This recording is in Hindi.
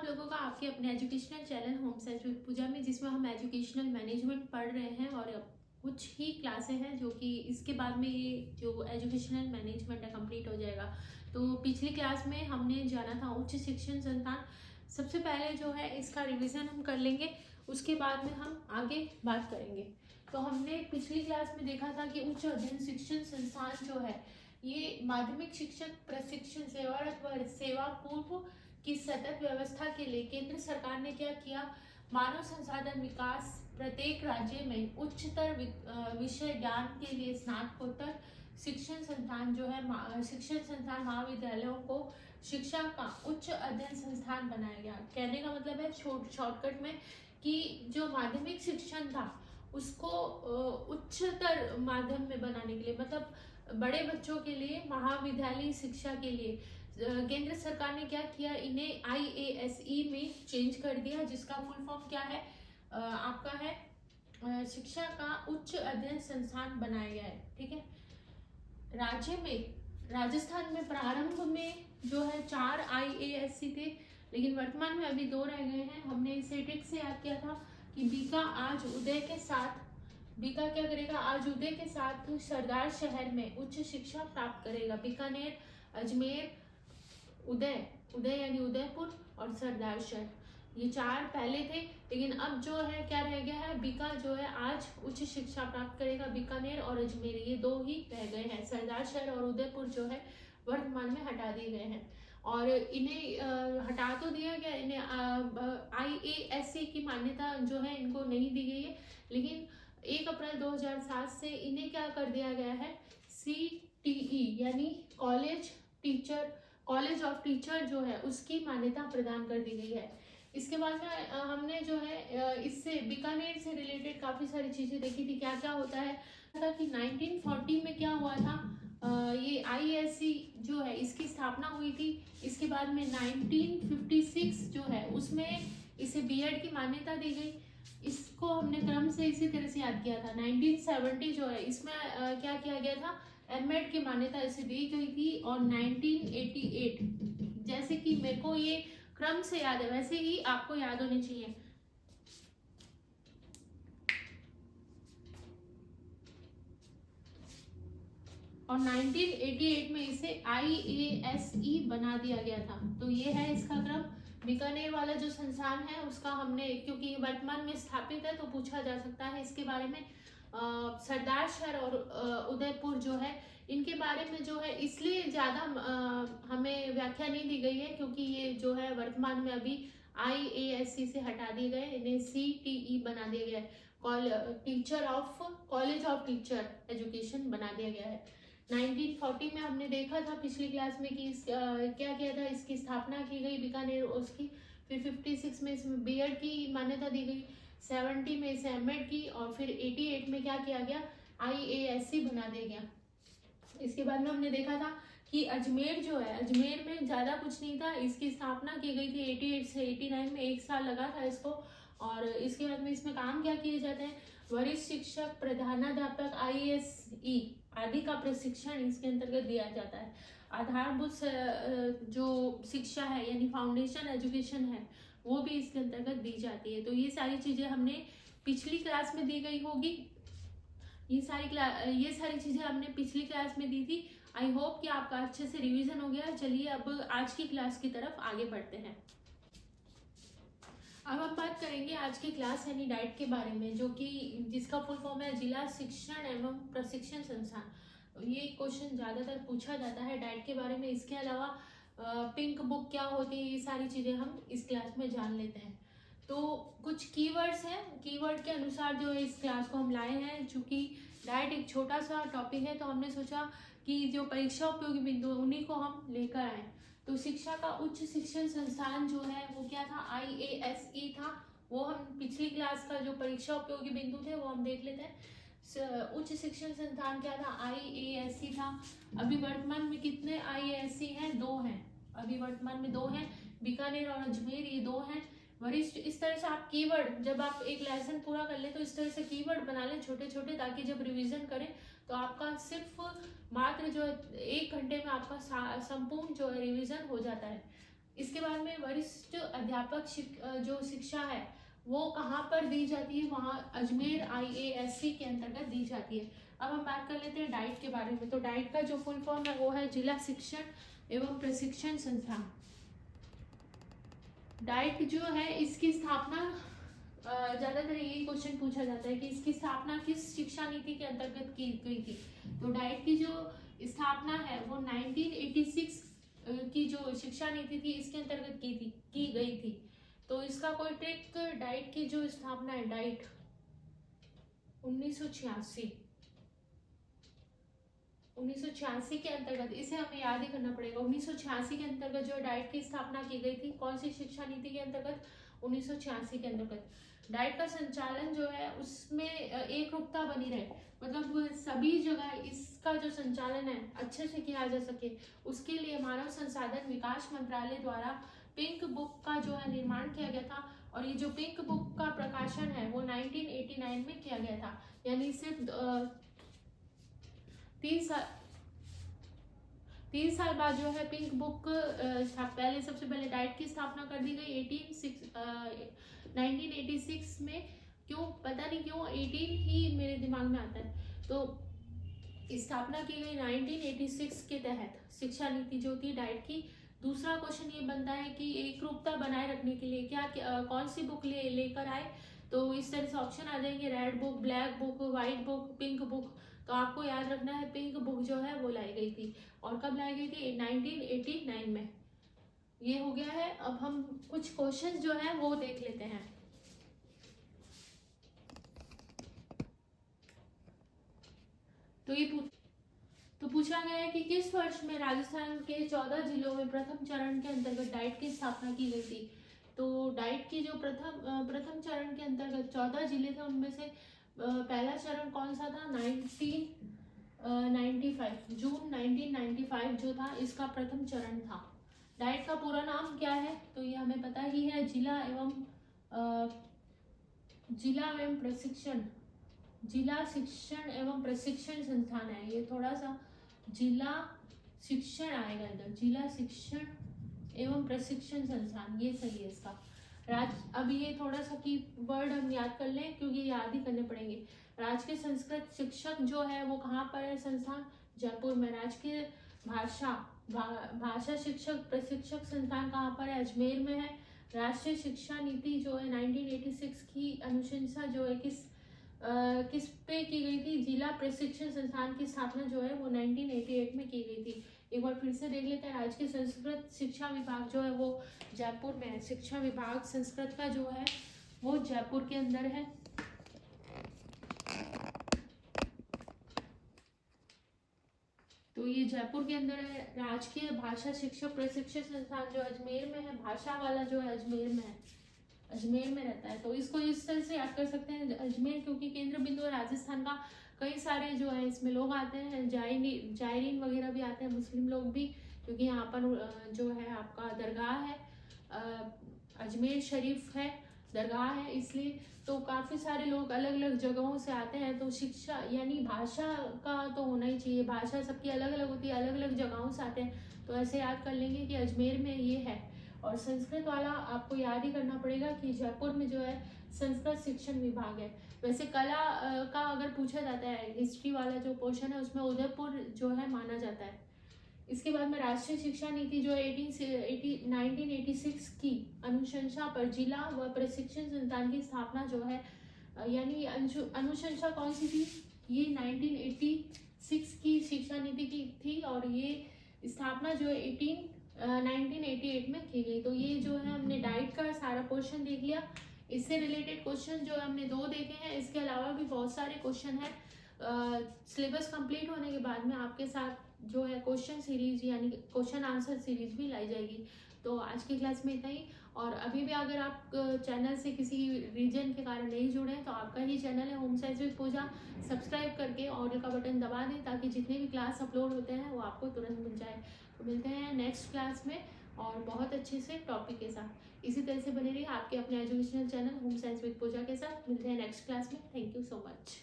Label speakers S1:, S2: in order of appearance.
S1: लोगों का आपके अपने educational channel home search with Pooja में, जिसमें हम एजुकेशनल मैनेजमेंट पढ़ रहे हैं और कुछ ही क्लासें हैं जो कि इसके बाद में ये जो एजुकेशनल मैनेजमेंट है कंप्लीट हो जाएगा। तो पिछली क्लास में हमने जाना था उच्च शिक्षण संस्थान। सबसे पहले जो है इसका रिवीजन हम कर लेंगे, उसके बाद में हम आगे बात करेंगे। तो हमने पिछली क्लास में देखा था कि उच्च अध्ययन शिक्षण संस्थान जो है ये माध्यमिक शिक्षक प्रशिक्षण सेवा पूर्व की सतत व्यवस्था के लिए केंद्र सरकार ने क्या किया, मानव संसाधन विकास प्रत्येक राज्य में उच्चतर विषय ज्ञान के लिए स्नातकोत्तर शिक्षण संस्थान जो है शिक्षण संस्थान महाविद्यालयों को शिक्षा का उच्च अध्ययन संस्थान बनाया गया। कहने का मतलब है शॉर्टकट में कि जो माध्यमिक शिक्षण था उसको उच्चतर माध्यम में बनाने के लिए, मतलब बड़े बच्चों के लिए महाविद्यालयी शिक्षा के लिए केंद्र सरकार ने क्या किया, इन्हें IASE में चेंज कर दिया, जिसका फुल फॉर्म क्या है आपका है शिक्षा का उच्च अध्ययन संस्थान बनाया गया है। ठीक है। राज्य में राजस्थान में प्रारंभ में जो है 4 IASE थे, लेकिन वर्तमान में अभी 2 रह गए हैं। हमने इसे ट्रिक से याद किया था कि बीका क्या करेगा, आज उदय के साथ सरदार शहर में उच्च शिक्षा प्राप्त करेगा। बीकानेर, अजमेर, उदय यानी उदयपुर और सरदार शहर, ये 4 पहले थे, लेकिन अब जो है क्या रह गया है, बीका जो है आज उच्च शिक्षा प्राप्त करेगा। बीकानेर और अजमेर ये 2 ही रह गए हैं। सरदार शहर और उदयपुर जो है वर्तमान में हटा दिए गए हैं और इन्हें हटा तो दिया गया, इन्हें IASE की मान्यता जो है इनको नहीं दी गई है, लेकिन 1 अप्रैल 2007 से इन्हें क्या कर दिया गया है, CTE यानी कॉलेज ऑफ टीचर जो है उसकी मान्यता प्रदान कर दी गई है। इसके बाद में हमने जो है इससे बीकानेर से रिलेटेड काफ़ी सारी चीज़ें देखी थी। क्या क्या होता है कि 1940 में क्या हुआ था, ये IASE जो है इसकी स्थापना हुई थी। इसके बाद में 1956 जो है उसमें इसे B.Ed की मान्यता दी गई। इसको हमने क्रम से इसी तरह से याद किया था। 1970 जो है इसमें क्या किया गया था, M.Ed की मान्यता इसे दी गई थी। और 1988 जैसे कि मेरे को ये क्रम से याद है वैसे ही आपको याद होनी चाहिए। और 1988 में इसे IASE बना दिया गया था। तो ये है इसका क्रम। बीकानेर वाला जो संस्थान है उसका हमने, क्योंकि वर्तमान में स्थापित है तो पूछा जा सकता है इसके बारे में। सरदार शहर और उदयपुर जो है इनके बारे में जो है इसलिए ज़्यादा हमें व्याख्या नहीं दी गई है, क्योंकि ये जो है वर्तमान में अभी IASE से हटा दिए गए, इन्हें CTE बना दिया गया है, कॉलेज ऑफ टीचर एजुकेशन बना दिया गया है। 1940 में हमने देखा था पिछली क्लास में कि क्या किया था, इसकी स्थापना की गई बीकानेर उसकी। फिर 56 में इसमें B.Ed की मान्यता दी गई, 70 में इसे M.Ed की, और फिर 88 में क्या किया गया, IASE बना दिया गया। इसके बाद में हमने देखा था कि अजमेर जो है, अजमेर में ज़्यादा कुछ नहीं था, इसकी स्थापना की गई थी 88 से 89 में, 1 साल लगा था इसको। और इसके बाद में इसमें काम क्या किए जाते हैं, वरिष्ठ शिक्षक, प्रधानाध्यापक, IASE आदि का प्रशिक्षण इसके अंतर्गत दिया जाता है। आधारभूत जो शिक्षा है यानी फाउंडेशन एजुकेशन है वो भी इसके अंतर्गत दी जाती है। तो ये सारी चीज़ें हमने पिछली क्लास में दी गई होगी, ये सारी चीज़ें हमने पिछली क्लास में दी थी। आई होप कि आपका अच्छे से रिवीजन हो गया। चलिए अब आज की क्लास की तरफ आगे बढ़ते हैं। अब हम बात करेंगे आज की क्लास यानी डाइट के बारे में, जो कि जिसका फुल फॉर्म है जिला शिक्षण एवं प्रशिक्षण संस्थान। ये क्वेश्चन ज़्यादातर पूछा जाता है डाइट के बारे में। इसके अलावा पिंक बुक क्या होती है, ये सारी चीज़ें हम इस क्लास में जान लेते हैं। तो कुछ कीवर्ड्स हैं, कीवर्ड के अनुसार जो है इस क्लास को हम लाए हैं। चूँकि डाइट एक छोटा सा टॉपिक है तो हमने सोचा कि जो परीक्षा उपयोगी बिंदु है उन्हीं को हम लेकर आए। तो शिक्षा का उच्च शिक्षण संस्थान जो है वो क्या था, IASE था। वो हम पिछली क्लास का जो परीक्षा उपयोगी बिंदु थे वो हम देख लेते हैं। उच्च शिक्षण संस्थान क्या था, IASE था। अभी वर्तमान में कितने IASE हैं, 2 हैं। अभी वर्तमान में 2 हैं, बीकानेर और अजमेर, ये 2 हैं। वरिष्ठ, इस तरह से आप कीवर्ड, जब आप एक लेसन पूरा कर ले तो इस तरह से कीवर्ड बना लें छोटे छोटे, ताकि जब रिवीजन करें तो आपका सिर्फ मात्र जो है 1 घंटे में आपका संपूर्ण जो है रिवीजन हो जाता है। इसके बाद में वरिष्ठ अध्यापक जो शिक्षा है वो कहाँ पर दी जाती है, वहाँ अजमेर IASC के अंतर्गत दी जाती है। अब हम बात कर लेते हैं डाइट के बारे में। तो डाइट का जो फुल फॉर्म है वो है जिला शिक्षण एवं प्रशिक्षण संस्थान। डाइट जो है इसकी स्थापना, ज़्यादातर यही क्वेश्चन पूछा जाता है कि इसकी स्थापना किस शिक्षा नीति के अंतर्गत की गई थी। तो डाइट की जो स्थापना है वो 1986 की जो शिक्षा नीति थी इसके अंतर्गत की गई थी। तो इसका कोई ट्रिक, डाइट की जो स्थापना है, डाइट 1986 के अंतर्गत, इसे हमें याद ही करना पड़ेगा। 1986 के अंतर्गत जो डाइट की स्थापना की गई थी, कौन सी शिक्षा नीति के अंतर्गत, 1986 के अंतर्गत। डाइट का संचालन जो है उसमें एक रूपता बनी रहे, मतलब सभी जगह इसका जो संचालन है अच्छे से किया जा सके, उसके लिए मानव संसाधन विकास मंत्रालय द्वारा पिंक बुक का जो है निर्माण किया गया था। और ये जो पिंक बुक का प्रकाशन है वो 1989 में किया गया था, यानी सिर्फ 3 साल बाद जो है पिंक बुक पहले, सबसे पहले डाइट की स्थापना कर दी गई 1986 में। क्यों पता नहीं क्यों 18 ही मेरे दिमाग में आता है। तो स्थापना की गई 1986 के तहत शिक्षा नीति जो थी डाइट की। दूसरा क्वेश्चन ये बनता है कि एक रूपता बनाए रखने के लिए कौन सी बुक लेकर आए। तो इस तरह से ऑप्शन आ जाएंगे, red book, black book, white book, pink book. तो आपको याद रखना है पिंक बुक जो है वो लाई गई थी। और कब लाई गई थी, 1989 में। ये हो गया है। अब हम कुछ क्वेश्चन जो है वो देख लेते हैं। तो पूछा गया है कि किस वर्ष में राजस्थान के 14 जिलों में प्रथम चरण के अंतर्गत डाइट की स्थापना की गई थी। तो डाइट की जो प्रथम चरण के अंतर्गत 14 जिले थे, उनमें से पहला चरण कौन सा था, 1995, जून 1995 जो था इसका प्रथम चरण था। डाइट का पूरा नाम क्या है, तो ये हमें पता ही है, जिला शिक्षण एवं प्रशिक्षण संस्थान है। ये थोड़ा सा जिला शिक्षण आएगा इधर, जिला शिक्षण एवं प्रशिक्षण संस्थान, ये सही है इसका। अब ये थोड़ा सा की वर्ड हम याद कर लें क्योंकि याद ही करने पड़ेंगे। राजकीय संस्कृत शिक्षक जो है वो कहाँ पर है संस्थान, जयपुर में। राजकीय भाषा शिक्षक प्रशिक्षक संस्थान कहाँ पर है, अजमेर में है। राष्ट्रीय शिक्षा नीति जो है 1986 की अनुशंसा जो है किस पे की गई थी, जिला प्रशिक्षण संस्थान की स्थापना जो है वो 1988 में की गई थी। एक बार फिर से देख लेते हैं। राजकीय संस्कृत शिक्षा विभाग जो है वो जयपुर में है। शिक्षा विभाग संस्कृत का जो है वो जयपुर के अंदर है। तो ये जयपुर के अंदर है। राजकीय भाषा शिक्षक प्रशिक्षण संस्थान जो अजमेर में है, भाषा वाला जो है अजमेर में है, अजमेर में रहता है। तो इसको इस तरह से याद कर सकते हैं अजमेर, क्योंकि केंद्र बिंदु है राजस्थान का। कई सारे जो है इसमें लोग आते हैं, जायरीन वगैरह भी आते हैं, मुस्लिम लोग भी, क्योंकि यहाँ पर जो है आपका दरगाह है, अजमेर शरीफ है, दरगाह है, इसलिए तो काफ़ी सारे लोग अलग अलग जगहों से आते हैं। तो शिक्षा यानी भाषा का तो होना ही चाहिए, भाषा सबकी अलग अलग होती है, अलग अलग जगहों से आते हैं। तो ऐसे याद कर लेंगे कि अजमेर में ये है। और संस्कृत वाला आपको याद ही करना पड़ेगा कि जयपुर में जो है संस्कृत शिक्षण विभाग है। वैसे कला का अगर पूछा जाता है, हिस्ट्री वाला जो पोर्शन है उसमें उदयपुर जो है माना जाता है। इसके बाद में राष्ट्रीय शिक्षा नीति जो 1986 की अनुशंसा पर जिला व प्रशिक्षण संस्थान की स्थापना जो है, यानी अनुशंसा कौन सी थी, ये 1986 की शिक्षा नीति की थी और ये स्थापना जो है 1988 में की गई। तो ये जो है हमने डाइट का सारा क्वेश्चन देख लिया। इससे रिलेटेड क्वेश्चन जो हमने 2 देखे हैं, इसके अलावा भी बहुत सारे क्वेश्चन हैं। सिलेबस कंप्लीट होने के बाद में आपके साथ जो है क्वेश्चन सीरीज यानी क्वेश्चन आंसर सीरीज भी लाई जाएगी। तो आज की क्लास में इतना ही। और अभी भी अगर आप चैनल से किसी रीजन के कारण नहीं जुड़े हैं तो आपका ही चैनल है home science with Pooja, subscribe करके ऑल का बटन दबा दें ताकि जितने भी क्लास अपलोड होते हैं वो आपको तुरंत मिल जाए। तो मिलते हैं नेक्स्ट क्लास में और बहुत अच्छे से टॉपिक के साथ। इसी तरह से बने रहिए आपके अपने educational channel home science with Pooja के साथ। मिलते हैं नेक्स्ट क्लास में। Thank you so much.